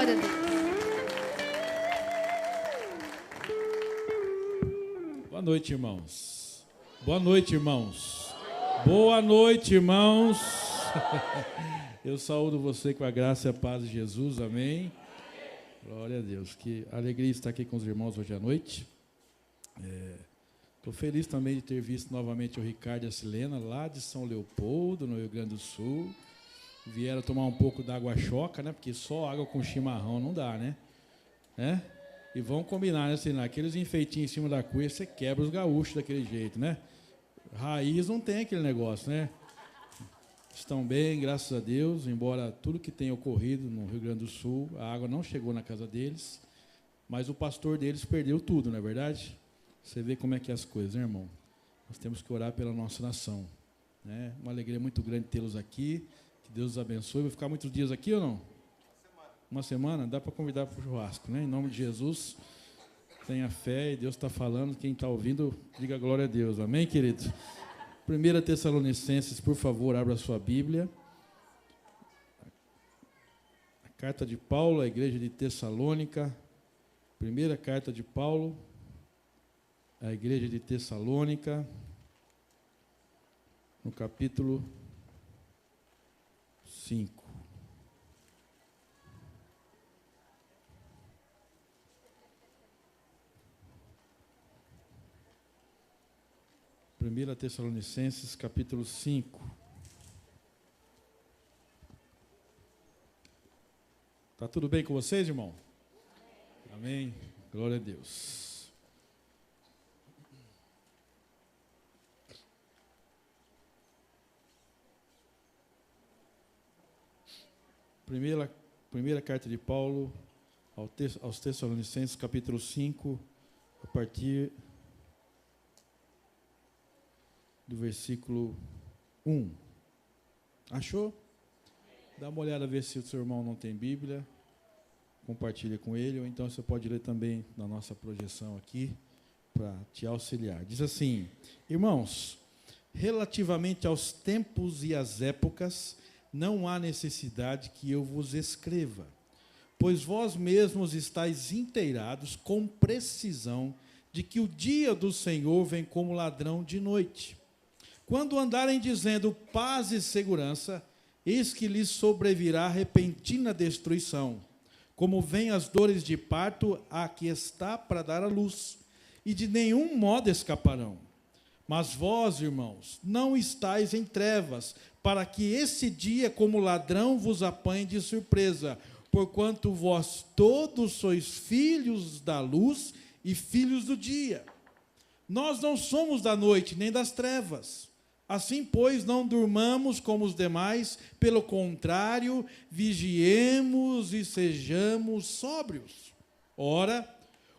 Glória a Deus. Boa noite, irmãos. Boa noite, irmãos. Boa noite, irmãos. Eu saúdo você com a graça e a paz de Jesus, amém. Glória a Deus, que alegria estar aqui com os irmãos hoje à noite. Estou feliz também de ter visto novamente o Ricardo e a Silena, lá de São Leopoldo, no Rio Grande do Sul. Vieram tomar um pouco d'água choca, né? Porque só água com chimarrão não dá, né? E vão combinar, né, Silena? Aqueles enfeitinhos em cima da cuia, você quebra os gaúchos daquele jeito, né? Raiz não tem aquele negócio, né? Estão bem, graças a Deus, embora tudo que tenha ocorrido no Rio Grande do Sul, a água não chegou na casa deles, mas o pastor deles perdeu tudo, não é verdade? Você vê como é que é as coisas, né, irmão? Nós temos que orar pela nossa nação, né? Uma alegria muito grande tê-los aqui, que Deus os abençoe. Vai ficar muitos dias aqui ou não? Uma semana? Dá para convidar para o churrasco, né? Em nome de Jesus, tenha fé, e Deus está falando, quem está ouvindo, diga glória a Deus, amém, querido? 1 Tessalonicenses, por favor, abra a sua Bíblia. A carta de Paulo à igreja de Tessalônica. Primeira carta de Paulo à igreja de Tessalônica, no capítulo 5. Primeira Tessalonicenses, capítulo 5. Tá tudo bem com vocês, irmão? Amém. Glória a Deus. Primeira carta de Paulo aos Tessalonicenses, capítulo 5, a partir do versículo 1. Achou? Dá uma olhada, ver se o seu irmão não tem Bíblia. Compartilha com ele, ou então você pode ler também na nossa projeção aqui, para te auxiliar. Diz assim: irmãos, relativamente aos tempos e às épocas, não há necessidade que eu vos escreva, pois vós mesmos estáis inteirados com precisão de que o dia do Senhor vem como ladrão de noite. Quando andarem dizendo paz e segurança, eis que lhes sobrevirá repentina destruição, como vêm as dores de parto a que está para dar à luz, e de nenhum modo escaparão. Mas vós, irmãos, não estáis em trevas, para que esse dia, como ladrão, vos apanhe de surpresa, porquanto vós todos sois filhos da luz e filhos do dia. Nós não somos da noite, nem das trevas. Assim, pois, não durmamos como os demais, pelo contrário, vigiemos e sejamos sóbrios. Ora,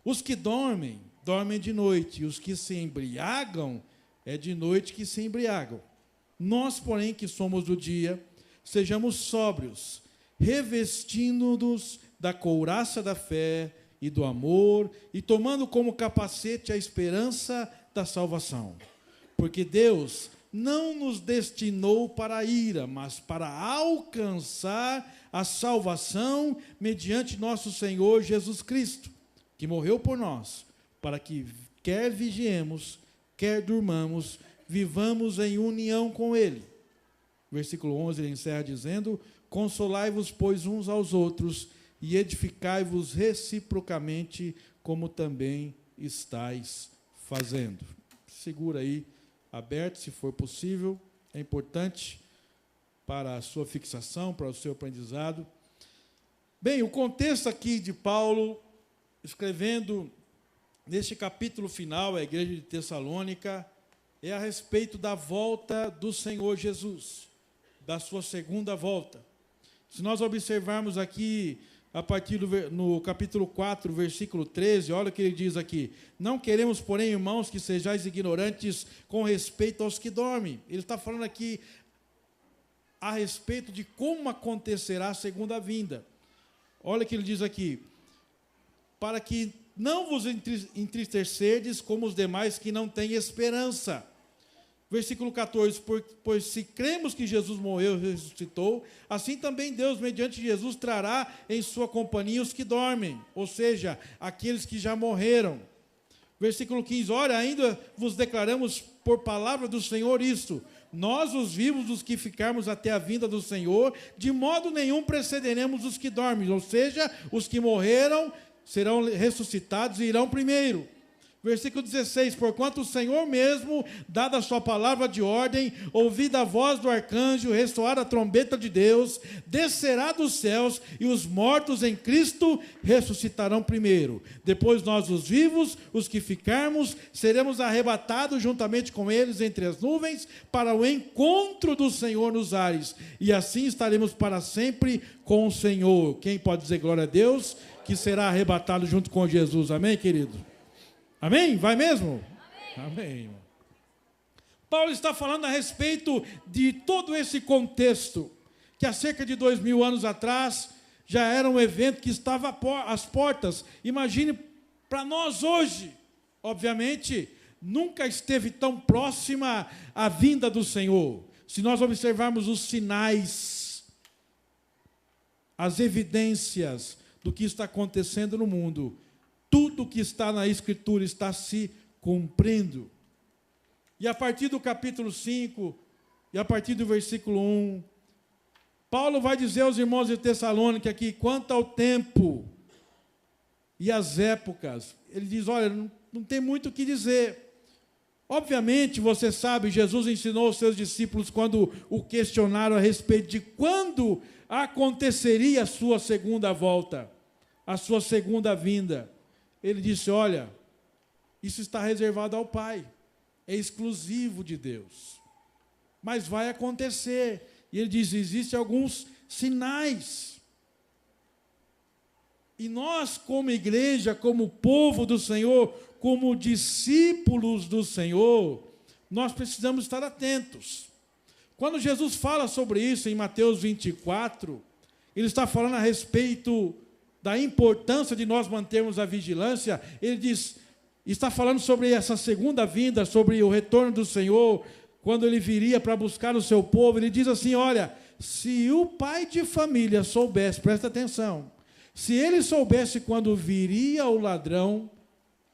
os que dormem, dormem de noite, e os que se embriagam, é de noite que se embriagam. Nós, porém, que somos do dia, sejamos sóbrios, revestindo-nos da couraça da fé e do amor, e tomando como capacete a esperança da salvação. Porque Deus não nos destinou para a ira, mas para alcançar a salvação mediante nosso Senhor Jesus Cristo, que morreu por nós, para que quer vigiemos, quer durmamos, vivamos em união com Ele. Versículo 11, ele encerra dizendo: consolai-vos, pois, uns aos outros, e edificai-vos reciprocamente, como também estáis fazendo. Segura aí, aberto, se for possível, é importante para a sua fixação, para o seu aprendizado. Bem, o contexto aqui de Paulo, escrevendo neste capítulo final, a igreja de Tessalônica, é a respeito da volta do Senhor Jesus, da sua segunda volta. Se nós observarmos aqui, a partir no capítulo 4, versículo 13, olha o que ele diz aqui: não queremos, porém, irmãos, que sejais ignorantes com respeito aos que dormem. Ele está falando aqui a respeito de como acontecerá a segunda vinda. Olha o que ele diz aqui: para que não vos entristecerdes como os demais que não têm esperança. Versículo 14, pois se cremos que Jesus morreu e ressuscitou, assim também Deus, mediante Jesus, trará em sua companhia os que dormem, ou seja, aqueles que já morreram. Versículo 15, ora, ainda vos declaramos por palavra do Senhor isto, nós os vivos, os que ficarmos até a vinda do Senhor, de modo nenhum precederemos os que dormem, ou seja, os que morreram serão ressuscitados e irão primeiro. Versículo 16, porquanto o Senhor mesmo, dada a sua palavra de ordem, ouvida a voz do arcanjo, ressoar a trombeta de Deus, descerá dos céus, e os mortos em Cristo ressuscitarão primeiro. Depois nós, os vivos, os que ficarmos, seremos arrebatados juntamente com eles entre as nuvens, para o encontro do Senhor nos ares, e assim estaremos para sempre com o Senhor. Quem pode dizer glória a Deus? Que será arrebatado junto com Jesus. Amém, querido? Amém? Vai mesmo? Amém. Amém. Paulo está falando a respeito de todo esse contexto, que há cerca de 2000 anos atrás, já era um evento que estava às portas. Imagine para nós hoje, obviamente, nunca esteve tão próxima a vinda do Senhor. Se nós observarmos os sinais, as evidências do que está acontecendo no mundo, tudo que está na Escritura está se cumprindo. E a partir do capítulo 5, e a partir do versículo 1, Paulo vai dizer aos irmãos de Tessalônica que, quanto ao tempo e as épocas, ele diz, olha, não tem muito o que dizer. Obviamente, você sabe, Jesus ensinou aos seus discípulos quando o questionaram a respeito de quando aconteceria a sua segunda volta, a sua segunda vinda. Ele disse, olha, isso está reservado ao Pai, é exclusivo de Deus, mas vai acontecer. E ele diz, existem alguns sinais. E nós, como igreja, como povo do Senhor, como discípulos do Senhor, nós precisamos estar atentos. Quando Jesus fala sobre isso em Mateus 24, ele está falando a respeito da importância de nós mantermos a vigilância. Ele diz, está falando sobre essa segunda vinda, sobre o retorno do Senhor, quando ele viria para buscar o seu povo. Ele diz assim, olha, se o pai de família soubesse, presta atenção, se ele soubesse quando viria o ladrão,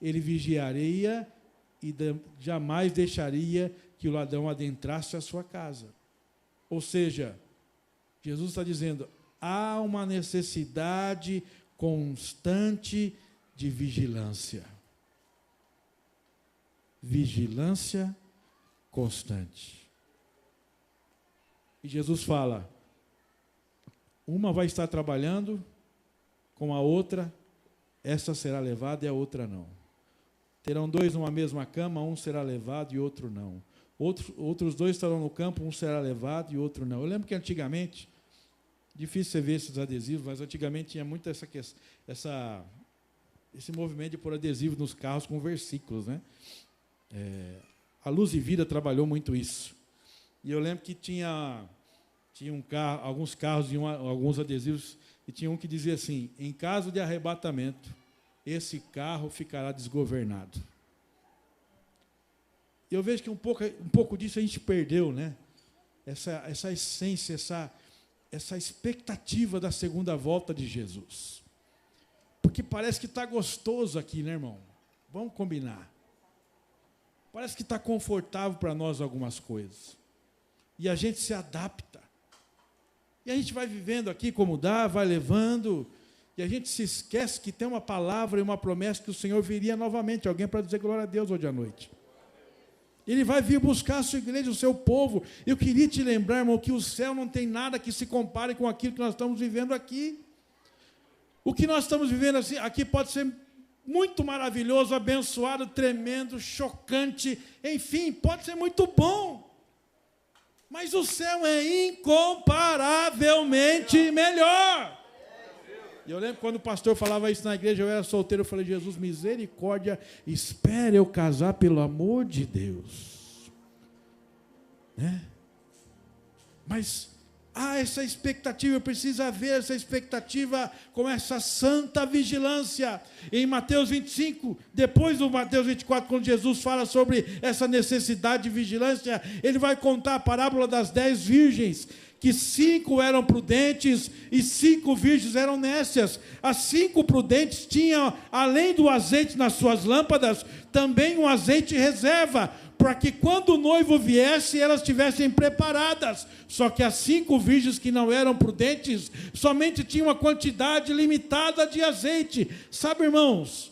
ele vigiaria e jamais deixaria que o ladrão adentrasse a sua casa. Ou seja, Jesus está dizendo, há uma necessidade constante de vigilância. Vigilância constante. E Jesus fala, uma vai estar trabalhando com a outra, essa será levada e a outra não. Terão dois numa mesma cama, um será levado e outro não. Outros dois estarão no campo, um será levado e outro não. Eu lembro que antigamente, difícil você ver esses adesivos, mas antigamente tinha muito esse movimento de pôr adesivo nos carros com versículos, né? A Luz e Vida trabalhou muito isso. E eu lembro que tinha alguns carros e alguns adesivos, e tinha um que dizia assim, em caso de arrebatamento, esse carro ficará desgovernado. E eu vejo que um pouco disso a gente perdeu, né? Essa essência, essa expectativa da segunda volta de Jesus. Porque parece que está gostoso aqui, né, irmão? Vamos combinar. Parece que está confortável para nós algumas coisas. E a gente se adapta. E a gente vai vivendo aqui como dá, vai levando, e a gente se esquece que tem uma palavra e uma promessa que o Senhor viria novamente. Alguém para dizer glória a Deus hoje à noite. Ele vai vir buscar a sua igreja, o seu povo. Eu queria te lembrar, irmão, que o céu não tem nada que se compare com aquilo que nós estamos vivendo aqui. O que nós estamos vivendo aqui pode ser muito maravilhoso, abençoado, tremendo, chocante, enfim, pode ser muito bom. Mas o céu é incomparavelmente melhor. E eu lembro quando o pastor falava isso na igreja, eu era solteiro, eu falei, Jesus, misericórdia, espere eu casar, pelo amor de Deus. Né? Mas há essa expectativa, precisa haver essa expectativa com essa santa vigilância. Em Mateus 25, depois do Mateus 24, quando Jesus fala sobre essa necessidade de vigilância, ele vai contar a parábola das 10 virgens, que 5 eram prudentes e 5 virgens eram nécias. As 5 prudentes tinham, além do azeite nas suas lâmpadas, também um azeite reserva, para que quando o noivo viesse, elas estivessem preparadas. Só que as 5 virgens que não eram prudentes, somente tinham uma quantidade limitada de azeite. Sabe, irmãos,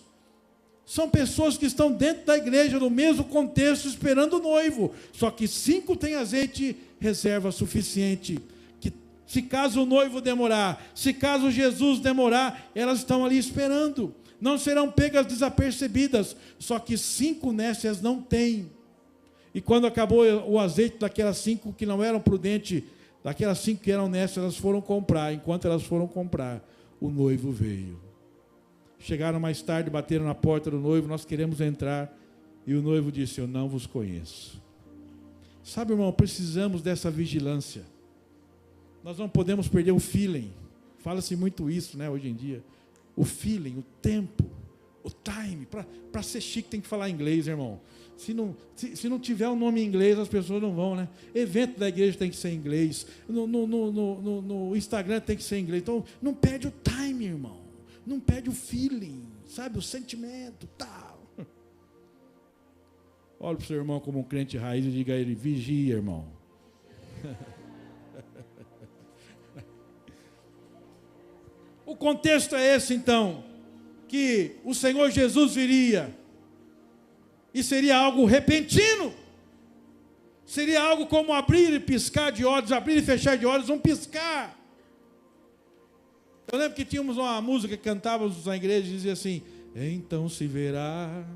são pessoas que estão dentro da igreja, no mesmo contexto, esperando o noivo. Só que 5 têm azeite reserva suficiente, que se caso o noivo demorar, se caso Jesus demorar, elas estão ali esperando. Não serão pegas desapercebidas. Só que 5 nécias não têm. E quando acabou o azeite daquelas 5 que não eram prudentes, daquelas 5 que eram nécias, elas foram comprar. Enquanto elas foram comprar, o noivo veio. Chegaram mais tarde, bateram na porta do noivo: nós queremos entrar. E o noivo disse: eu não vos conheço. Sabe, irmão, precisamos dessa vigilância. Nós não podemos perder o feeling. Fala-se muito isso, né, hoje em dia. O feeling, o tempo, o time. Para ser chique tem que falar inglês, irmão. Se não tiver o nome em inglês, as pessoas não vão, né? Evento da igreja tem que ser em inglês. No Instagram tem que ser em inglês. Então, não perde o time, irmão. Não perde o feeling, sabe? O sentimento, tal. Olha para o seu irmão como um crente raiz e diga a ele: vigia, irmão. O contexto é esse, então, que o Senhor Jesus viria, e seria algo repentino, seria algo como abrir e piscar de olhos, abrir e fechar de olhos, um piscar. Eu lembro que tínhamos uma música que cantávamos na igreja e dizia assim: então se verá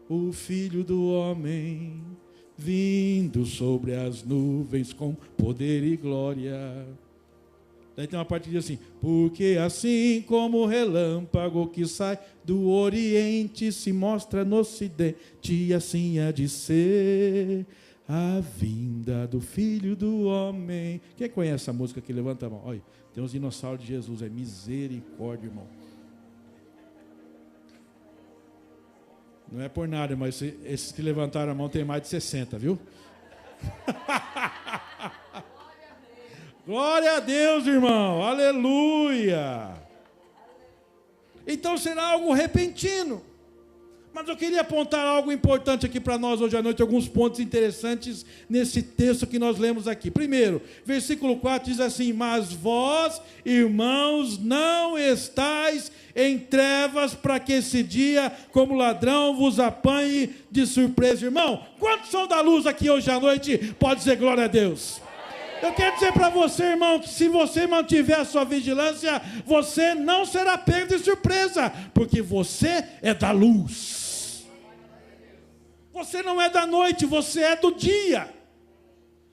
o Filho do Homem vindo sobre as nuvens com poder e glória. Daí tem uma parte que diz assim: porque assim como o relâmpago que sai do Oriente se mostra no Ocidente, assim há de ser a vinda do Filho do Homem. Quem conhece essa música aqui? Levanta a mão. Olha, tem os dinossauros de Jesus. É misericórdia, irmão. Não é por nada, mas esses que levantaram a mão têm mais de 60, viu? Glória a Deus, irmão. Aleluia. Então será algo repentino. Mas eu queria apontar algo importante aqui para nós hoje à noite, alguns pontos interessantes nesse texto que nós lemos aqui. Primeiro, versículo 4 diz assim: mas vós, irmãos, não estáis em trevas, para que esse dia, como ladrão, vos apanhe de surpresa. Irmão, quantos são da luz aqui hoje à noite? Pode dizer glória a Deus. Eu quero dizer para você, irmão, que se você mantiver a sua vigilância, você não será pego de surpresa, porque você é da luz. Você não é da noite, você é do dia.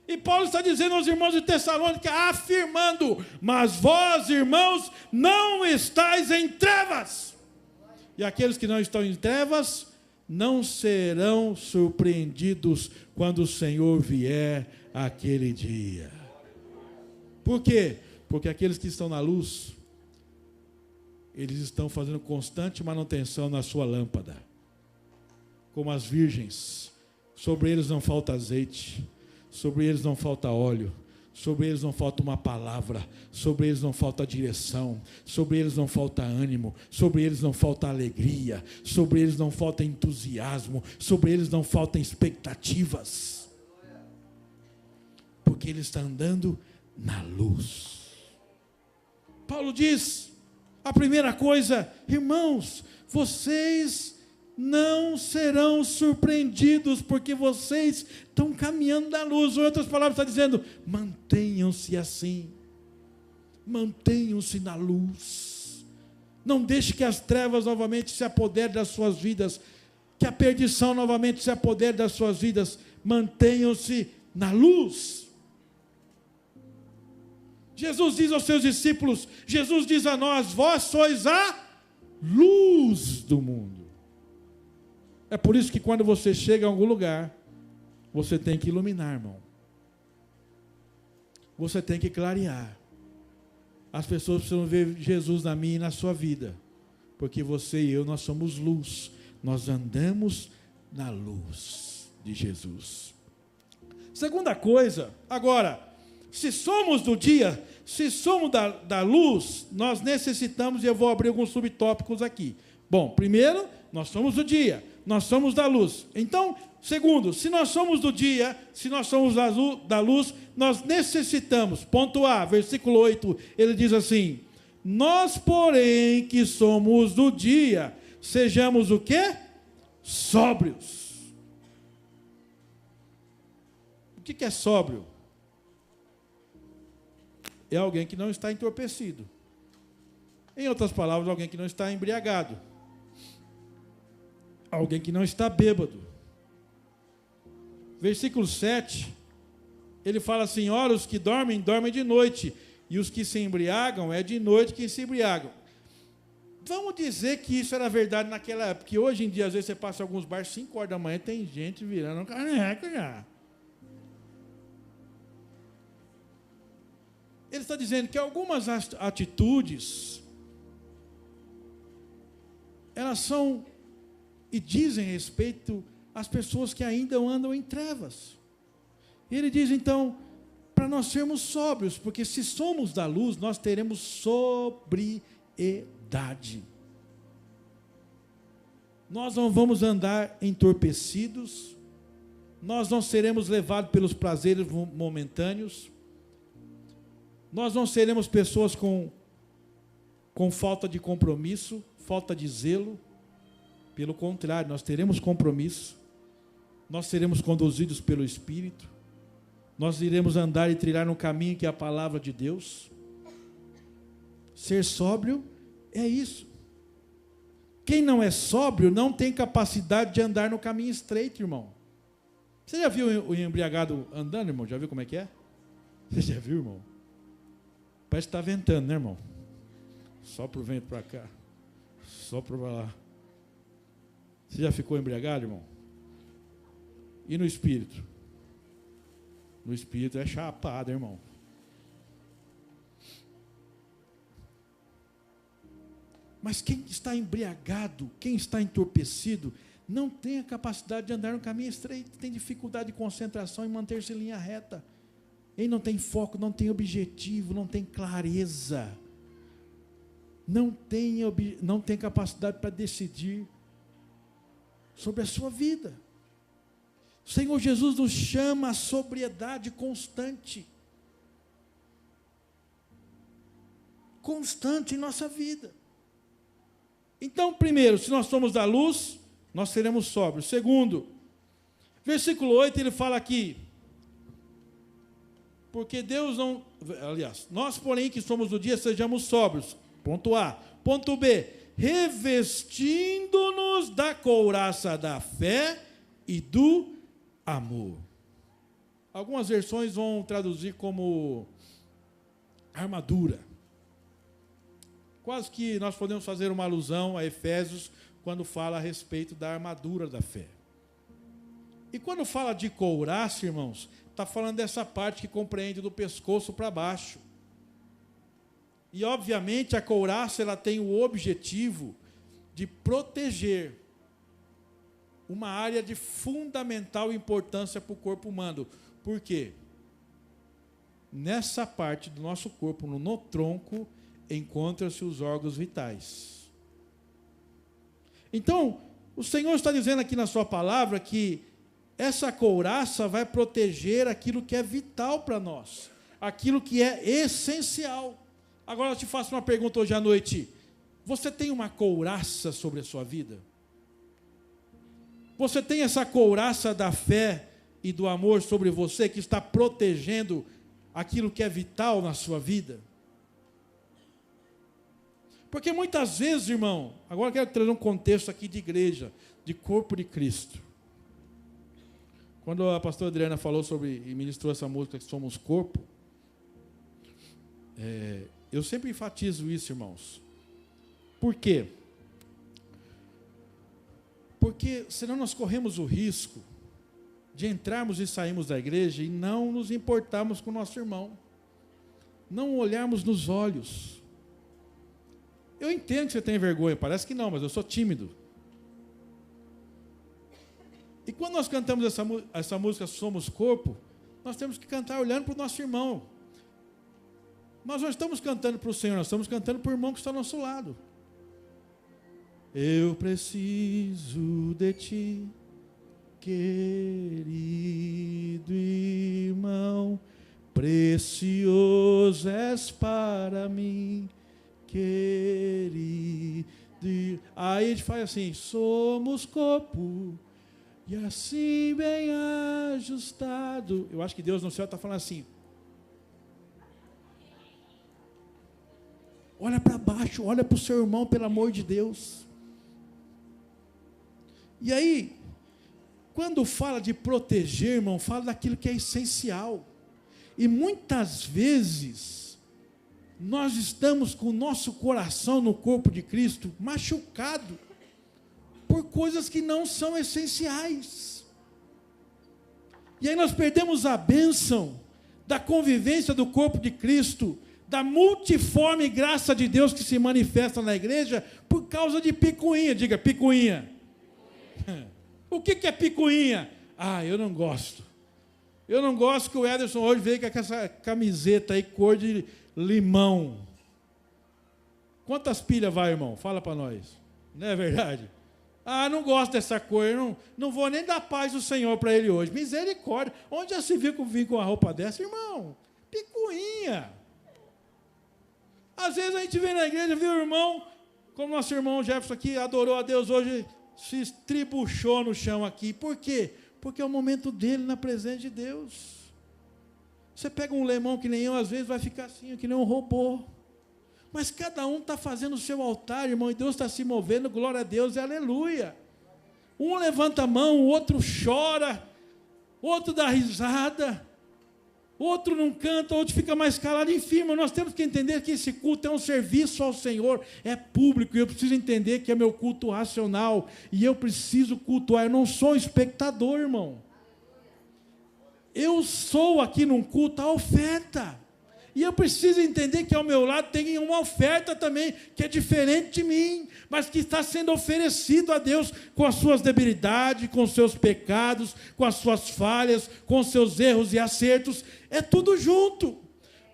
E Paulo está dizendo aos irmãos de Tessalônica, afirmando: mas vós, irmãos, não estáis em trevas. E aqueles que não estão em trevas não serão surpreendidos quando o Senhor vier aquele dia. Por quê? Porque aqueles que estão na luz, eles estão fazendo constante manutenção na sua lâmpada. Como as virgens, sobre eles não falta azeite, sobre eles não falta óleo, sobre eles não falta uma palavra, sobre eles não falta direção, sobre eles não falta ânimo, sobre eles não falta alegria, sobre eles não falta entusiasmo, sobre eles não faltam expectativas. Porque ele está andando na luz. Paulo diz, a primeira coisa: irmãos, vocês não serão surpreendidos, porque vocês estão caminhando na luz. Em outras palavras, está dizendo: mantenham-se assim, mantenham-se na luz. Não deixe que as trevas novamente se apoderem das suas vidas, que a perdição novamente se apodere das suas vidas. Mantenham-se na luz. Jesus diz aos seus discípulos, Jesus diz a nós: vós sois a luz do mundo. É por isso que quando você chega a algum lugar, você tem que iluminar, irmão. você tem que clarear. As pessoas precisam ver Jesus na minha e na sua vida, porque você e eu, nós somos luz, nós andamos na luz de Jesus. Segunda coisa, agora, se somos do dia, se somos da luz, nós necessitamos, e eu vou abrir alguns subtópicos aqui. Bom, primeiro, nós somos do dia, nós somos da luz. Então, segundo, se nós somos do dia, se nós somos da luz, nós necessitamos, ponto A, versículo 8, ele diz assim: nós, porém, que somos do dia, sejamos o quê? Sóbrios. O que é sóbrio? É alguém que não está entorpecido. Em outras palavras, alguém que não está embriagado. Alguém que não está bêbado. Versículo 7, ele fala assim: ora, os que dormem, dormem de noite, e os que se embriagam, é de noite que se embriagam. Vamos dizer que isso era verdade naquela época, porque hoje em dia, às vezes, você passa em alguns bares, 5 horas da manhã, tem gente virando caneca já. Ele está dizendo que algumas atitudes, elas são e dizem respeito às pessoas que ainda andam em trevas. Ele diz, então, para nós sermos sóbrios, porque se somos da luz, nós teremos sobriedade. Nós não vamos andar entorpecidos, nós não seremos levados pelos prazeres momentâneos, nós não seremos pessoas com falta de compromisso, falta de zelo. Pelo contrário, nós teremos compromisso, nós seremos conduzidos pelo Espírito, nós iremos andar e trilhar no caminho que é a palavra de Deus. Ser sóbrio é isso. Quem não é sóbrio não tem capacidade de andar no caminho estreito, irmão. Você já viu o embriagado andando, irmão? Já viu como é que é? Você já viu, irmão? Parece que está ventando, né, irmão? Sopra o vento para cá, sopra para lá. Você já ficou embriagado, irmão? E no espírito? No espírito é chapado, irmão. Mas quem está embriagado, quem está entorpecido, não tem a capacidade de andar no caminho estreito, tem dificuldade de concentração e manter-se em linha reta. Ele não tem foco, não tem objetivo, não tem clareza, não tem capacidade para decidir sobre a sua vida. O Senhor Jesus nos chama a sobriedade constante em nossa vida. Então, primeiro, se nós somos da luz, nós seremos sóbrios. Segundo, versículo 8, ele fala aqui, porque Deus não... Aliás, nós, porém, que somos do dia, sejamos sóbrios. Ponto A. Ponto B. Revestindo-nos da couraça da fé e do amor. Algumas versões vão traduzir como armadura. Quase que nós podemos fazer uma alusão a Efésios, quando fala a respeito da armadura da fé. E quando fala de couraça, irmãos, está falando dessa parte que compreende do pescoço para baixo. E, obviamente, a couraça ela tem o objetivo de proteger uma área de fundamental importância para o corpo humano. Por quê? Nessa parte do nosso corpo, no tronco, encontram-se os órgãos vitais. Então, o Senhor está dizendo aqui na sua palavra que essa couraça vai proteger aquilo que é vital para nós, aquilo que é essencial. Agora eu te faço uma pergunta hoje à noite. Você tem uma couraça sobre a sua vida? Você tem essa couraça da fé e do amor sobre você que está protegendo aquilo que é vital na sua vida? Porque muitas vezes, irmão, agora eu quero trazer um contexto aqui de igreja, de corpo de Cristo. Quando a pastora Adriana falou sobre e ministrou essa música que somos corpo, eu sempre enfatizo isso, irmãos. Por quê? Porque senão nós corremos o risco de entrarmos e sairmos da igreja e não nos importarmos com o nosso irmão. não olharmos nos olhos. Eu entendo que você tem vergonha, parece que não, mas eu sou tímido. E quando nós cantamos essa música Somos Corpo, nós temos que cantar olhando para o nosso irmão. Nós não estamos cantando para o Senhor, nós estamos cantando para o irmão que está ao nosso lado. Eu preciso de ti, querido irmão, precioso és para mim, querido. Aí a gente faz assim, somos corpo, e assim bem ajustado. Eu acho que Deus no céu está falando assim, olha para baixo, olha para o seu irmão, pelo amor de Deus. E aí, quando fala de proteger, irmão, fala daquilo que é essencial. E muitas vezes, nós estamos com o nosso coração no corpo de Cristo machucado por coisas que não são essenciais. E aí nós perdemos a bênção da convivência do corpo de Cristo, da multiforme graça de Deus que se manifesta na igreja por causa de picuinha. Diga, picuinha. O que é picuinha? Ah, eu não gosto. Eu não gosto que o Ederson hoje veio com essa camiseta aí, cor de limão. Quantas pilhas vai, irmão? Fala para nós. Não é verdade? Ah, não gosto dessa cor. Eu não vou nem dar paz do Senhor para ele hoje. Misericórdia. Onde já se viu que eu vim com uma roupa dessa, irmão? Picuinha. Às vezes a gente vem na igreja, viu, irmão? Como nosso irmão Jefferson aqui adorou a Deus hoje, se estribuchou no chão aqui. Por quê? Porque é o momento dele na presença de Deus. Você pega um lemão que nem eu, às vezes vai ficar assim, que nem um robô. Mas cada um está fazendo o seu altar, irmão, e Deus está se movendo, glória a Deus e aleluia. Um levanta a mão, o outro chora, outro dá risada, outro não canta, outro fica mais calado. Enfim, mas nós temos que entender que esse culto é um serviço ao Senhor, é público, e eu preciso entender que é meu culto racional, e eu preciso cultuar, eu não sou um espectador, irmão. Eu sou aqui num culto a oferta, e eu preciso entender que ao meu lado tem uma oferta também, que é diferente de mim, mas que está sendo oferecido a Deus com as suas debilidades, com os seus pecados, com as suas falhas, com os seus erros e acertos, é tudo junto.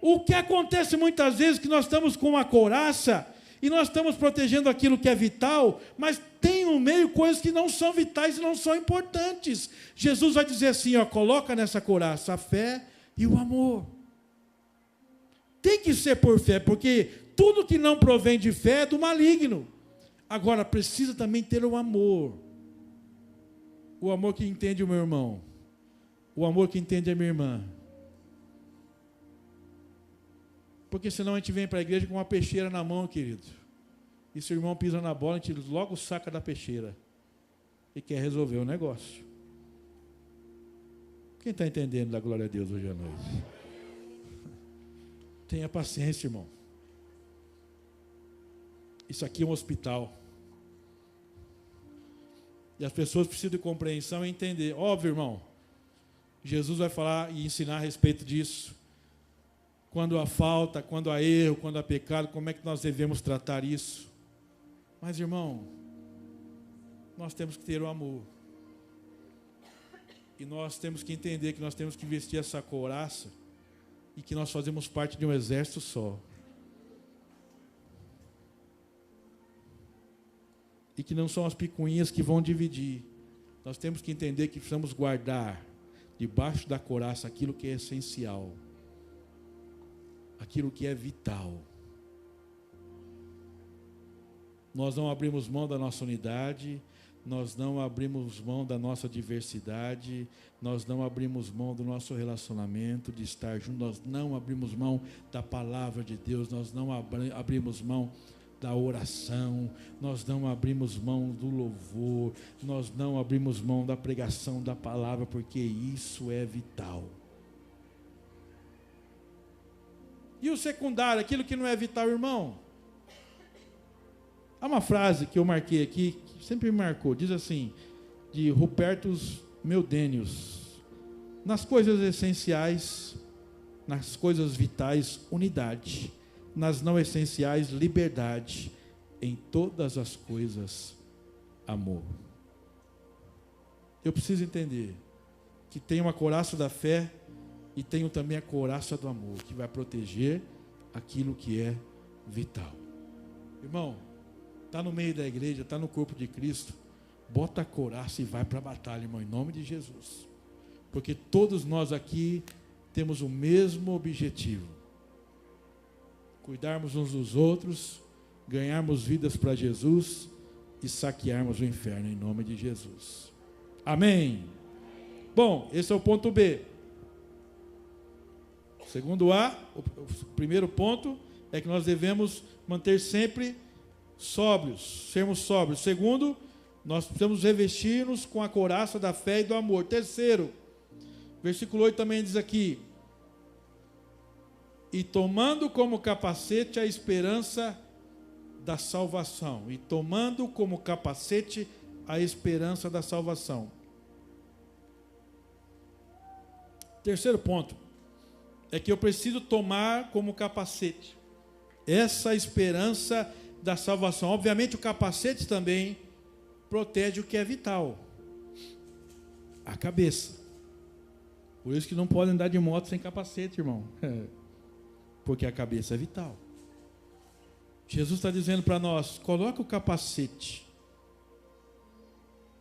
O que acontece muitas vezes é que nós estamos com uma couraça, e nós estamos protegendo aquilo que é vital, mas tem no meio coisas que não são vitais e não são importantes. Jesus vai dizer assim, ó, coloca nessa couraça a fé e o amor. Tem que ser por fé, porque tudo que não provém de fé é do maligno. Agora, precisa também ter o amor. O amor que entende o meu irmão. O amor que entende a minha irmã. Porque senão a gente vem para a igreja com uma peixeira na mão, querido. E se o irmão pisa na bola, a gente logo saca da peixeira. E quer resolver o negócio. Quem está entendendo da glória a Deus hoje à noite? Tenha paciência, irmão. Isso aqui é um hospital. E as pessoas precisam de compreensão e entender. Óbvio, irmão, Jesus vai falar e ensinar a respeito disso. Quando há falta, quando há erro, quando há pecado, como é que nós devemos tratar isso? Mas, irmão, nós temos que ter o amor. E nós temos que entender que nós temos que vestir essa couraça e que nós fazemos parte de um exército só. E que não são as picuinhas que vão dividir. Nós temos que entender que precisamos guardar debaixo da couraça aquilo que é essencial. Aquilo que é vital. Nós não abrimos mão da nossa unidade, nós não abrimos mão da nossa diversidade, nós não abrimos mão do nosso relacionamento, de estar juntos, nós não abrimos mão da palavra de Deus, nós não abrimos mão da oração, nós não abrimos mão do louvor, nós não abrimos mão da pregação da palavra, porque isso é vital. E o secundário, aquilo que não é vital, irmão? Há uma frase que eu marquei aqui, que sempre me marcou, diz assim, de Rupertus Meldenius: nas coisas essenciais, nas coisas vitais, unidade, nas não essenciais, liberdade, em todas as coisas, amor. Eu preciso entender que tem uma couraça da fé e tenho também a couraça do amor, que vai proteger aquilo que é vital. Irmão, está no meio da igreja, está no corpo de Cristo, bota a couraça e vai para a batalha, irmão, em nome de Jesus. Porque todos nós aqui temos o mesmo objetivo: cuidarmos uns dos outros, ganharmos vidas para Jesus e saquearmos o inferno, em nome de Jesus. Amém? Bom, esse é o ponto B. Segundo A, o primeiro ponto é que nós devemos manter sempre sóbrios, sermos sóbrios. Segundo, nós precisamos revestir-nos com a couraça da fé e do amor. Terceiro, versículo 8 também diz aqui: e tomando como capacete a esperança da salvação. E tomando como capacete a esperança da salvação. Terceiro ponto é que eu preciso tomar como capacete essa esperança da salvação. Obviamente o capacete também protege o que é vital, a cabeça. Por isso que não pode andar de moto sem capacete, irmão. Porque a cabeça é vital. Jesus está dizendo para nós: coloque o capacete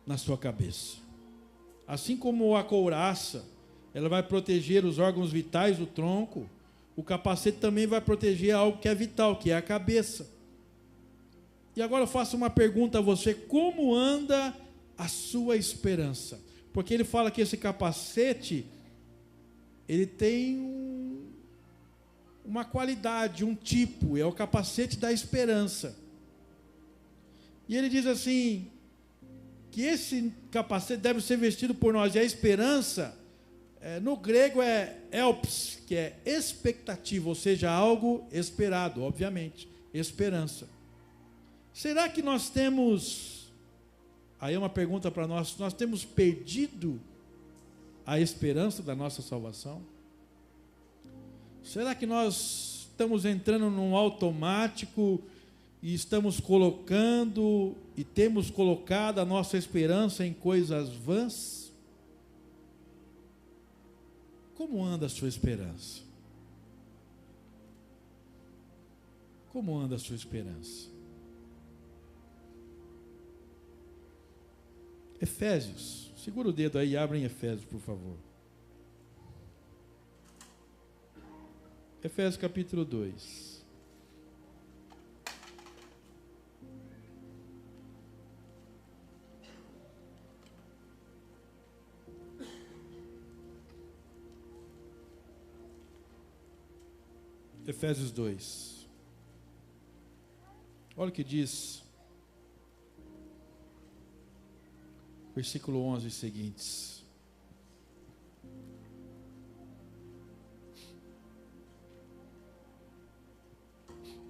na sua cabeça. Assim como a couraça, ela vai proteger os órgãos vitais do tronco, o capacete também vai proteger algo que é vital, que é a cabeça. E agora eu faço uma pergunta a você: como anda a sua esperança? Porque ele fala que esse capacete, ele tem uma qualidade, um tipo, é o capacete da esperança. E ele diz assim, que esse capacete deve ser vestido por nós, e a esperança, no grego é elpis, que é expectativa, ou seja, algo esperado, obviamente, esperança. Será que nós temos, aí é uma pergunta para nós temos perdido a esperança da nossa salvação? Será que nós estamos entrando num automático e estamos colocando e temos colocado a nossa esperança em coisas vãs? Como anda a sua esperança? Como anda a sua esperança? Efésios, segura o dedo aí e abre em Efésios, por favor. Efésios capítulo 2. Efésios 2. Olha o que diz, versículo 11 e seguintes.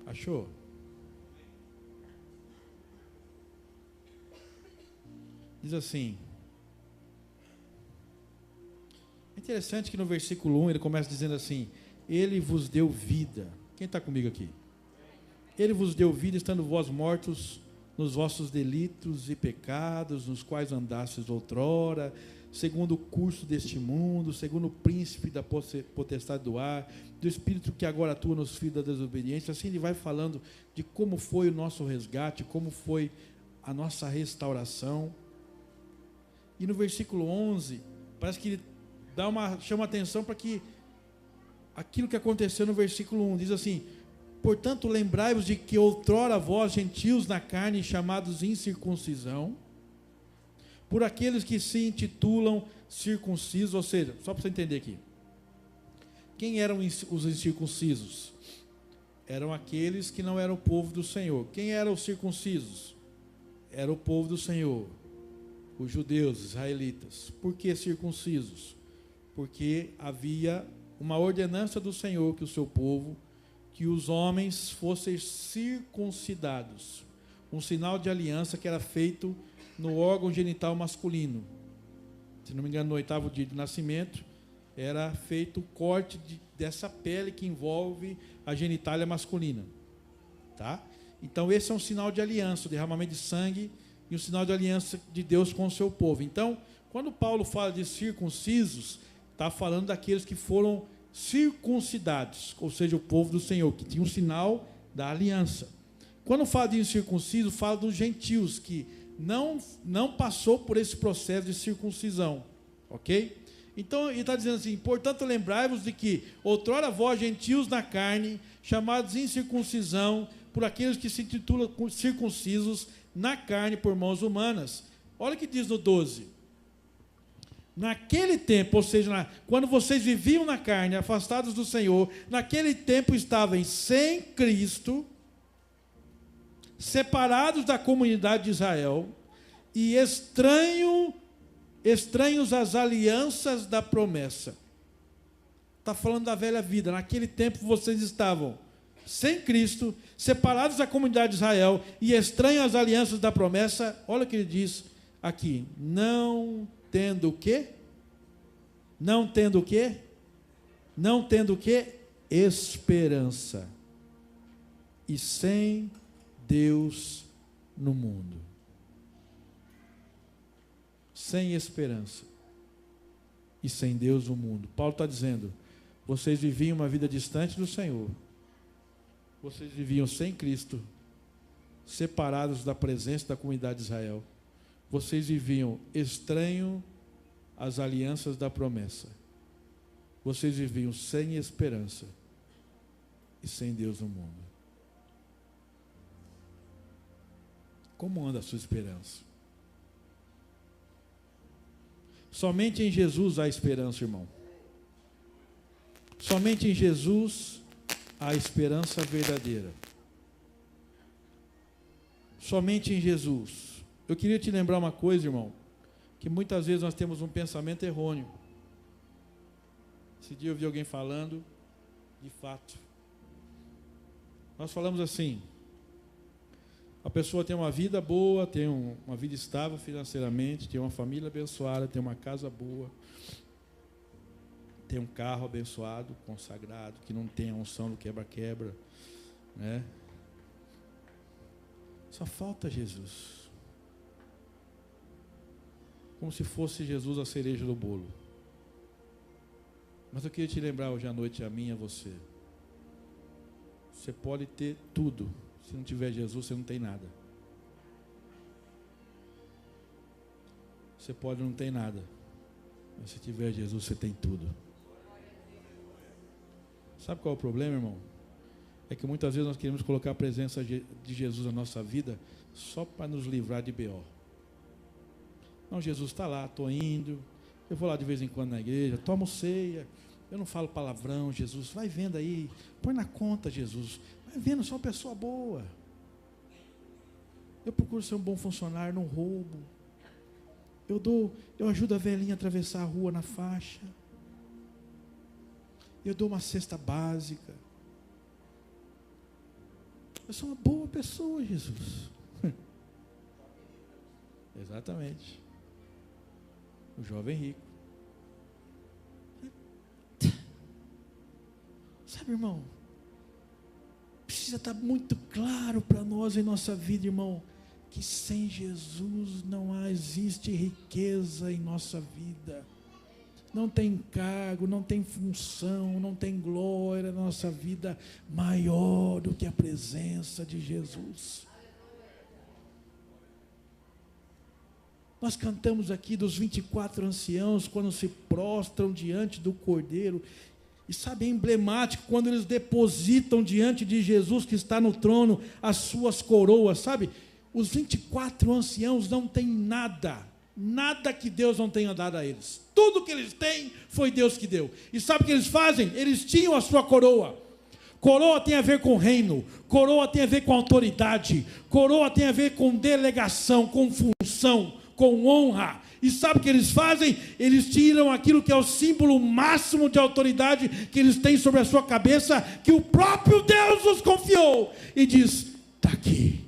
Achou? Diz assim. É interessante que no versículo 1 ele começa dizendo assim: ele vos deu vida. Quem está comigo aqui? Ele vos deu vida, estando vós mortos nos vossos delitos e pecados, nos quais andastes outrora, segundo o curso deste mundo, segundo o príncipe da potestade do ar, do espírito que agora atua nos filhos da desobediência. Assim ele vai falando de como foi o nosso resgate, como foi a nossa restauração. E no versículo 11, parece que ele chama atenção para que aquilo que aconteceu no versículo 1, diz assim: portanto lembrai-vos de que outrora vós, gentios na carne, chamados incircuncisão, por aqueles que se intitulam circuncisos. Ou seja, só para você entender aqui, quem eram os incircuncisos? Eram aqueles que não eram o povo do Senhor. Quem eram os circuncisos? Era o povo do Senhor, os judeus, os israelitas. Por que circuncisos? Porque havia uma ordenança do Senhor que o seu povo, que os homens fossem circuncidados, um sinal de aliança que era feito no órgão genital masculino. Se não me engano, no 8º dia de nascimento, era feito o corte dessa pele que envolve a genitália masculina. Tá? Então esse é um sinal de aliança, o derramamento de sangue e um sinal de aliança de Deus com o seu povo. Então, quando Paulo fala de circuncisos, está falando daqueles que foram circuncidados, ou seja, o povo do Senhor, que tinha um sinal da aliança. Quando fala de incircunciso, fala dos gentios, que não passou por esse processo de circuncisão, ok? Então, ele está dizendo assim, portanto, lembrai-vos de que, outrora vós, gentios na carne, chamados incircuncisão, por aqueles que se intitulam circuncisos na carne por mãos humanas. Olha o que diz no 12. Naquele tempo, ou seja, quando vocês viviam na carne, afastados do Senhor, naquele tempo estavam sem Cristo, separados da comunidade de Israel e estranhos às alianças da promessa. Está falando da velha vida. Naquele tempo vocês estavam sem Cristo, separados da comunidade de Israel e estranhos às alianças da promessa. Olha o que ele diz aqui. Não tendo o quê? Não tendo o quê? Não tendo o quê? Esperança. E sem Deus no mundo. Sem esperança. E sem Deus no mundo. Paulo está dizendo, vocês viviam uma vida distante do Senhor. Vocês viviam sem Cristo, separados da presença da comunidade de Israel. Vocês viviam estranho às alianças da promessa. Vocês viviam sem esperança e sem Deus no mundo. Como anda a sua esperança? Somente em Jesus há esperança, irmão. Somente em Jesus há esperança verdadeira. Somente em Jesus. Eu queria te lembrar uma coisa, irmão, que muitas vezes nós temos um pensamento errôneo. Esse dia eu vi alguém falando, de fato. Nós falamos assim, a pessoa tem uma vida boa, tem uma vida estável financeiramente, tem uma família abençoada, tem uma casa boa, tem um carro abençoado, consagrado, que não tem a unção do quebra-quebra, né? Só falta Jesus. Como se fosse Jesus a cereja do bolo. Mas eu queria te lembrar hoje à noite, a mim e a você. Você pode ter tudo. Se não tiver Jesus, você não tem nada. Você pode não ter nada. Mas se tiver Jesus, você tem tudo. Sabe qual é o problema, irmão? É que muitas vezes nós queremos colocar a presença de Jesus na nossa vida só para nos livrar de B.O. Não, Jesus está lá, estou indo, eu vou lá de vez em quando na igreja, tomo ceia, eu não falo palavrão, Jesus, vai vendo aí, põe na conta, Jesus, vai vendo, sou uma pessoa boa. Eu procuro ser um bom funcionário, não roubo. Eu ajudo a velhinha a atravessar a rua na faixa. Eu dou uma cesta básica. Eu sou uma boa pessoa, Jesus. Exatamente. O jovem rico. Sabe, irmão, precisa estar muito claro para nós em nossa vida, irmão, que sem Jesus não existe riqueza em nossa vida. Não tem cargo, não tem função, não tem glória na nossa vida maior do que a presença de Jesus. Nós cantamos aqui dos 24 anciãos, quando se prostram diante do Cordeiro, e sabe, é emblemático, quando eles depositam diante de Jesus que está no trono, as suas coroas, sabe? Os 24 anciãos não têm nada que Deus não tenha dado a eles. Tudo que eles têm foi Deus que deu. E sabe o que eles fazem? Eles tinham a sua coroa. Coroa tem a ver com reino, coroa tem a ver com autoridade, coroa tem a ver com delegação, com função, com honra. E sabe o que eles fazem? Eles tiram aquilo que é o símbolo máximo de autoridade que eles têm sobre a sua cabeça, que o próprio Deus os confiou, e diz: está aqui,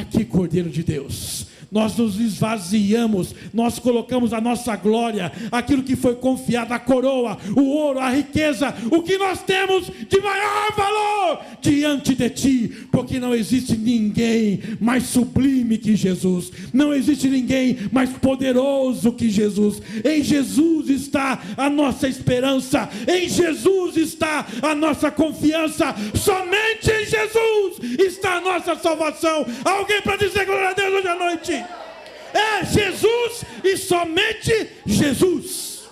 aqui, Cordeiro de Deus. Nós nos esvaziamos, nós colocamos a nossa glória, aquilo que foi confiado, a coroa, o ouro, a riqueza, o que nós temos de maior valor diante de Ti, porque não existe ninguém mais sublime que Jesus, não existe ninguém mais poderoso que Jesus. Em Jesus está a nossa esperança, em Jesus está a nossa confiança, somente em Jesus está a nossa salvação. Alguém para dizer glória a Deus hoje à noite? É Jesus e somente Jesus.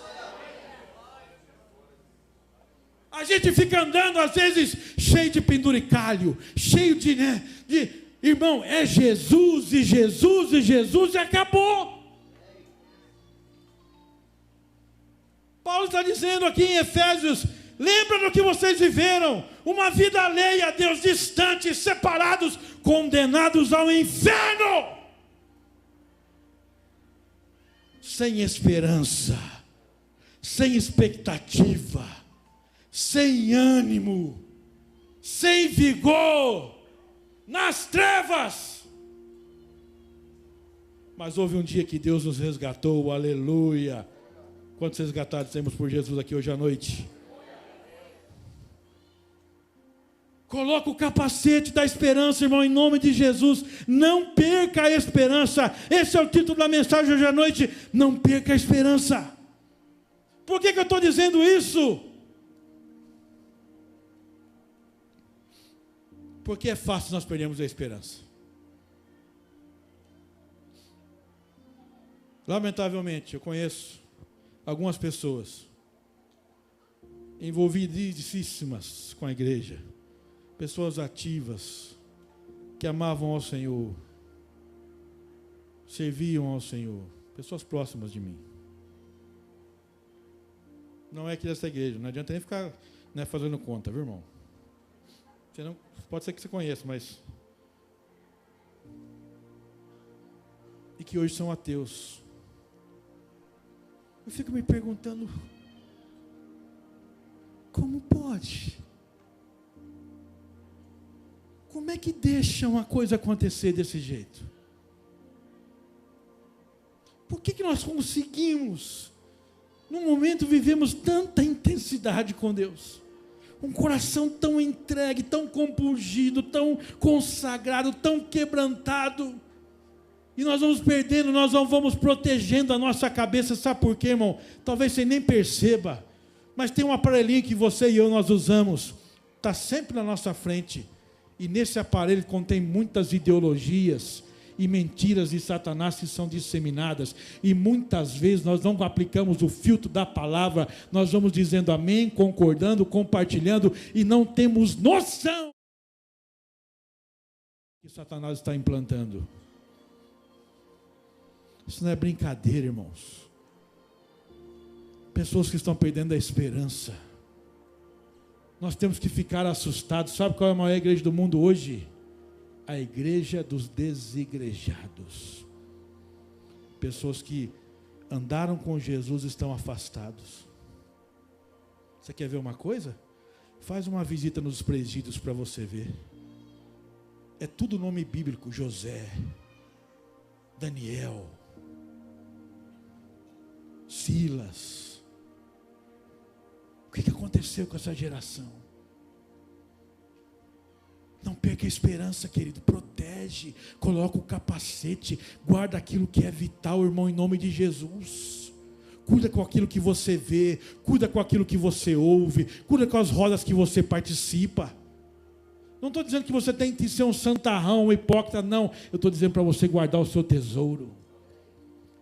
A gente fica andando às vezes cheio de penduricalho, cheio de irmão, é Jesus e Jesus e Jesus e acabou. Paulo está dizendo aqui em Efésios: lembra do que vocês viveram, uma vida alheia a Deus, distantes, separados, condenados ao inferno, sem esperança, sem expectativa, sem ânimo, sem vigor, nas trevas. Mas houve um dia que Deus nos resgatou, aleluia. Quantos resgatados temos por Jesus aqui hoje à noite? Coloca o capacete da esperança, irmão, em nome de Jesus. Não perca a esperança. Esse é o título da mensagem hoje à noite. Não perca a esperança. Por que eu estou dizendo isso? Porque é fácil nós perdermos a esperança. Lamentavelmente, eu conheço algumas pessoas envolvidíssimas com a igreja, pessoas ativas, que amavam ao Senhor, serviam ao Senhor, pessoas próximas de mim. Não é aqui dessa igreja, não adianta nem ficar fazendo conta, viu, irmão? Você não, pode ser que você conheça, mas... E que hoje são ateus. Eu fico me perguntando, como pode? Como é que deixa uma coisa acontecer desse jeito? Por que nós conseguimos, num momento, vivemos tanta intensidade com Deus? Um coração tão entregue, tão compungido, tão consagrado, tão quebrantado. E nós vamos perdendo, nós não vamos protegendo a nossa cabeça. Sabe por quê, irmão? Talvez você nem perceba, mas tem um aparelhinho que você e eu nós usamos, está sempre na nossa frente. E nesse aparelho contém muitas ideologias e mentiras de Satanás que são disseminadas. E muitas vezes nós não aplicamos o filtro da palavra, nós vamos dizendo amém, concordando, compartilhando, e não temos noção que Satanás está implantando. Isso não é brincadeira, irmãos. Pessoas que estão perdendo a esperança. Nós temos que ficar assustados. Sabe qual é a maior igreja do mundo hoje? A igreja dos desigrejados. Pessoas que andaram com Jesus estão afastados. Você quer ver uma coisa? Faz uma visita nos presídios para você ver. É tudo nome bíblico: José, Daniel, Silas. O que aconteceu com essa geração? Não perca a esperança, querido. Protege, coloca o capacete, guarda aquilo que é vital, irmão, em nome de Jesus. Cuida com aquilo que você vê, cuida com aquilo que você ouve, cuida com as rodas que você participa. Não estou dizendo que você tem que ser um santarrão, um hipócrita, não. Eu estou dizendo para você guardar o seu tesouro.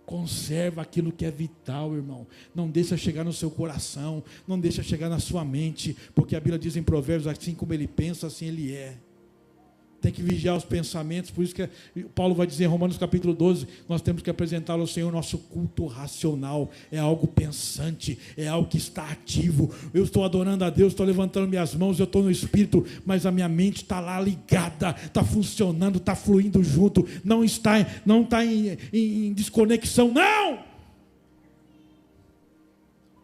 Conserva aquilo que é vital, irmão. Não deixa chegar no seu coração, não deixa chegar na sua mente, porque a Bíblia diz em Provérbios: assim como ele pensa, assim ele é. Tem que vigiar os pensamentos. Por isso que Paulo vai dizer em Romanos capítulo 12, nós temos que apresentar ao Senhor nosso culto racional. É algo pensante, é algo que está ativo. Eu estou adorando a Deus, estou levantando minhas mãos, eu estou no Espírito, mas a minha mente está lá ligada, está funcionando, está fluindo junto, não está em desconexão, não!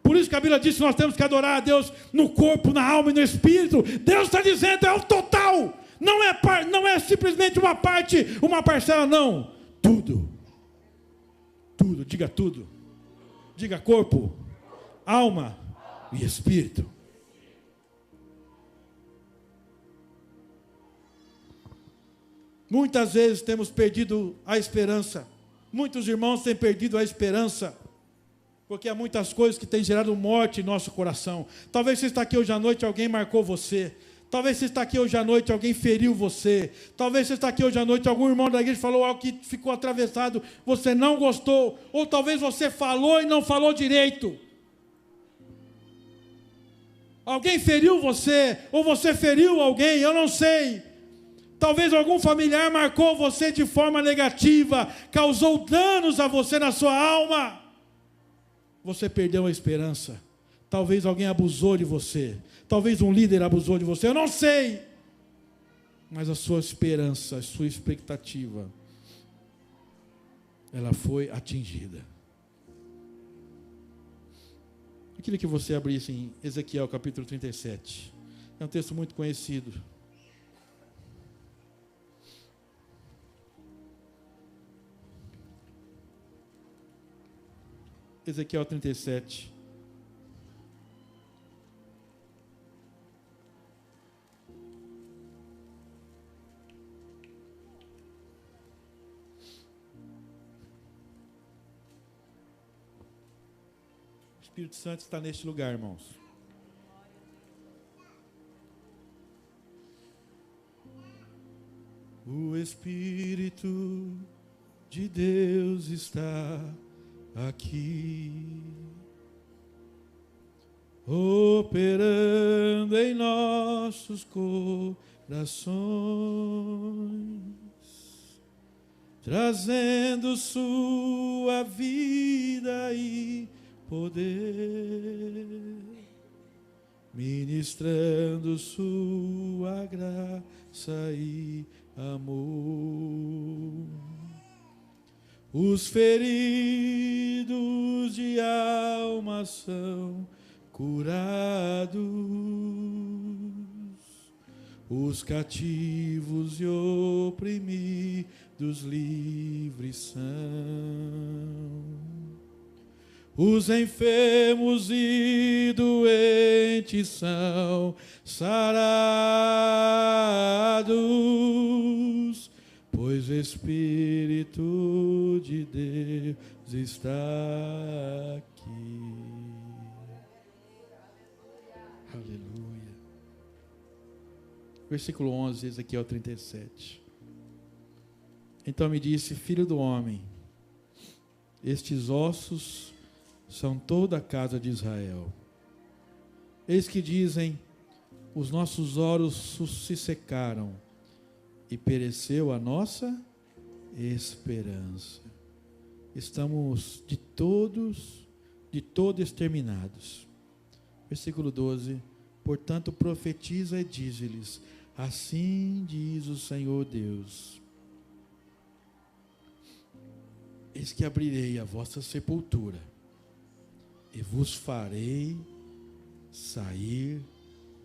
Por isso que a Bíblia diz que nós temos que adorar a Deus no corpo, na alma e no Espírito. Deus está dizendo, é o total. Não é simplesmente uma parte, uma parcela, não. Tudo. Tudo, diga tudo. Diga corpo, alma e espírito. Muitas vezes temos perdido a esperança. Muitos irmãos têm perdido a esperança, porque há muitas coisas que têm gerado morte em nosso coração. Talvez você está aqui hoje à noite, alguém marcou você. Talvez você está aqui hoje à noite, alguém feriu você. Talvez você está aqui hoje à noite, algum irmão da igreja falou algo que ficou atravessado, você não gostou. Ou talvez você falou e não falou direito. Alguém feriu você, ou você feriu alguém, eu não sei. Talvez algum familiar marcou você de forma negativa, causou danos a você na sua alma. Você perdeu a esperança. Talvez alguém abusou de você. Talvez um líder abusou de você, eu não sei. Mas a sua esperança, a sua expectativa, ela foi atingida. Eu queria que você abrisse em Ezequiel capítulo 37. É um texto muito conhecido. Ezequiel 37. O Espírito Santo está neste lugar, irmãos. O Espírito de Deus está aqui, operando em nossos corações, trazendo sua vida e poder, ministrando sua graça e amor. Os feridos de alma são curados, os cativos e oprimidos livres são, os enfermos e doentes são sarados, pois o Espírito de Deus está aqui. Aleluia. Versículo 11, Ezequiel 37. Então me disse: filho do homem, estes ossos são toda a casa de Israel. Eis que dizem: os nossos ossos se secaram, e pereceu a nossa esperança. Estamos de todo exterminados. Versículo 12. Portanto, profetiza e dize-lhes: assim diz o Senhor Deus: eis que abrirei a vossa sepultura, e vos farei sair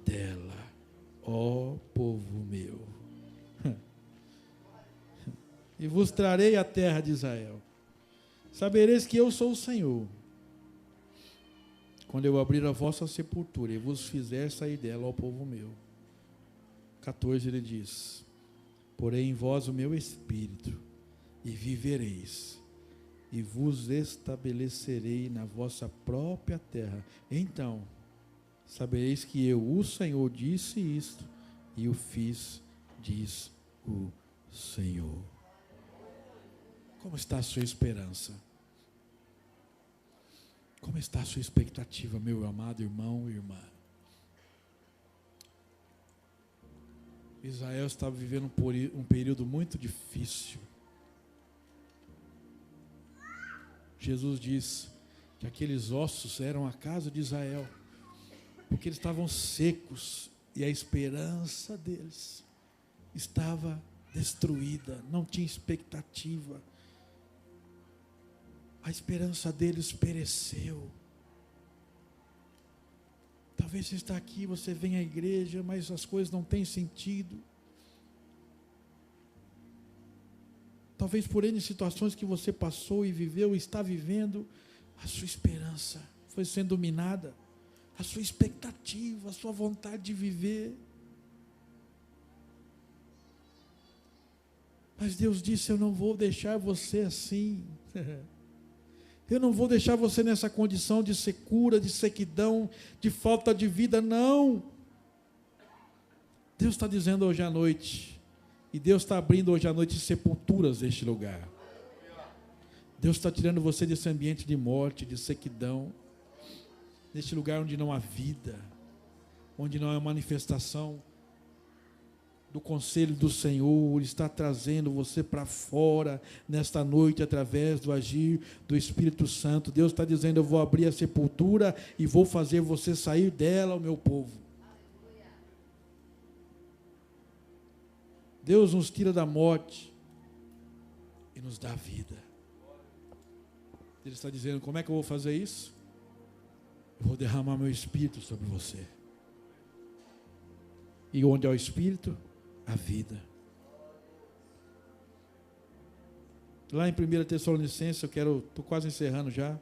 dela, ó povo meu. E vos trarei a terra de Israel. Sabereis que eu sou o Senhor, quando eu abrir a vossa sepultura e vos fizer sair dela, ó povo meu. 14 ele diz: porém em vós o meu espírito, e vivereis, e vos estabelecerei na vossa própria terra. Então sabereis que eu, o Senhor, disse isto, e o fiz, diz o Senhor. Como está a sua esperança? Como está a sua expectativa, meu amado irmão e irmã? Israel estava vivendo um período muito difícil. Jesus diz que aqueles ossos eram a casa de Israel, porque eles estavam secos e a esperança deles estava destruída, não tinha expectativa. A esperança deles pereceu. Talvez você está aqui, você vem à igreja, mas as coisas não têm sentido. talvez por N situações que você passou e viveu, está vivendo, a sua esperança foi sendo minada, a sua expectativa, a sua vontade de viver. Mas Deus disse: eu não vou deixar você assim. Eu não vou deixar você nessa condição de secura, de sequidão, de falta de vida, não. Deus está dizendo hoje à noite, e Deus está abrindo hoje à noite sepulturas neste lugar. Deus está tirando você desse ambiente de morte, de sequidão, neste lugar onde não há vida, onde não há manifestação do conselho do Senhor. Ele está trazendo você para fora nesta noite através do agir do Espírito Santo. Deus está dizendo: eu vou abrir a sepultura e vou fazer você sair dela, o meu povo. Deus nos tira da morte e nos dá vida. Ele está dizendo: como é que eu vou fazer isso? Eu vou derramar meu Espírito sobre você. E onde há o Espírito, a vida. Lá em 1 Tessalonicenses, estou quase encerrando já,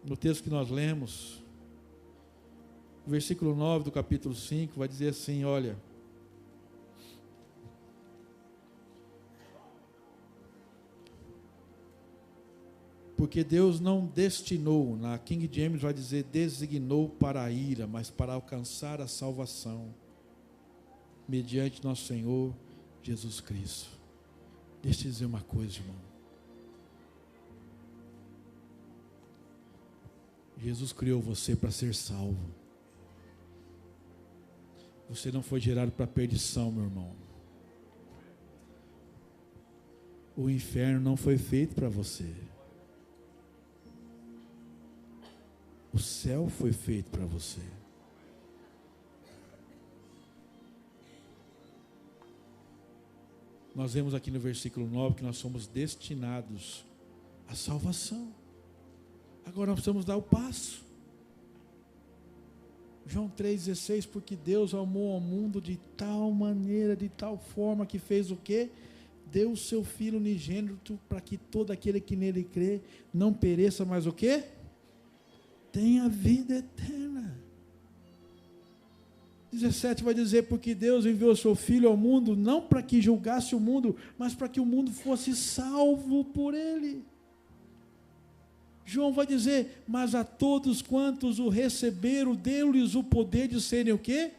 no texto que nós lemos, o versículo 9 do capítulo 5, vai dizer assim, olha: porque Deus não destinou, na King James vai dizer designou para a ira, mas para alcançar a salvação, mediante nosso Senhor Jesus Cristo. Deixa eu dizer uma coisa, irmão. Jesus criou você para ser salvo. Você não foi gerado para perdição, meu irmão. O inferno não foi feito para você. O céu foi feito para você. Nós vemos aqui no versículo 9 que nós somos destinados à salvação. Agora nós precisamos dar o passo. João 3,16, porque Deus amou ao mundo de tal maneira, de tal forma, que fez o quê? Deu o seu Filho unigênito, para que todo aquele que nele crê, não pereça, mas o quê? Tenha vida eterna. 17 vai dizer: porque Deus enviou o seu Filho ao mundo, não para que julgasse o mundo, mas para que o mundo fosse salvo por ele. João vai dizer: mas a todos quantos o receberam, deu-lhes o poder de serem o quê?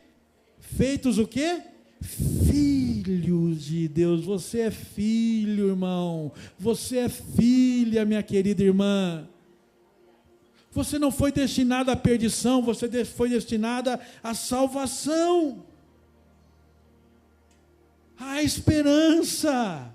Feitos o quê? Filhos de Deus. Você é filho, irmão. Você é filha, minha querida irmã. Você não foi destinada à perdição, você foi destinada à salvação, à esperança.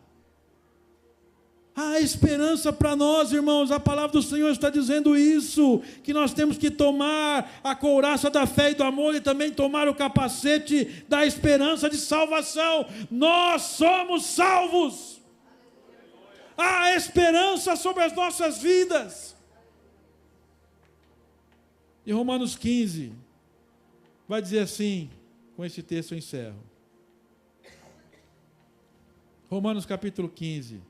Há esperança para nós, irmãos. A palavra do Senhor está dizendo isso, que nós temos que tomar a couraça da fé e do amor e também tomar o capacete da esperança de salvação. Nós somos salvos. Há esperança sobre as nossas vidas. Em Romanos 15, vai dizer assim, com esse texto eu encerro. Romanos capítulo 15,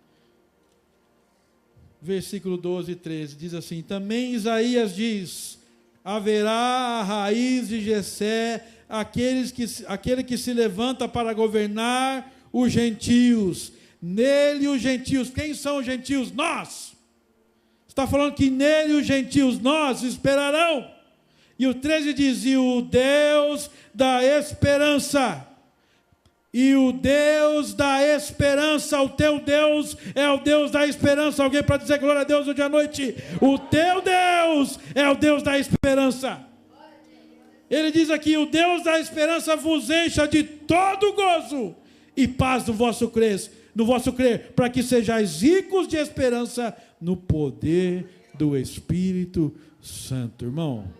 versículo 12 e 13, diz assim: também Isaías diz: haverá a raiz de Jessé, aquele que se levanta para governar os gentios. Nele os gentios, quem são os gentios? Nós. Está falando que nele os gentios, nós, esperarão. E o 13 diz: e o Deus da esperança. E o Deus da esperança, o teu Deus é o Deus da esperança. Alguém para dizer glória a Deus hoje à noite? O teu Deus é o Deus da esperança. Ele diz aqui: o Deus da esperança vos encha de todo gozo e paz no vosso crer, para que sejais ricos de esperança no poder do Espírito Santo. Irmão,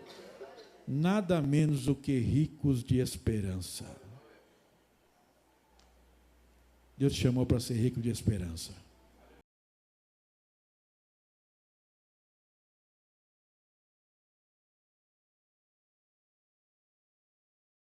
nada menos do que ricos de esperança. Deus te chamou para ser rico de esperança.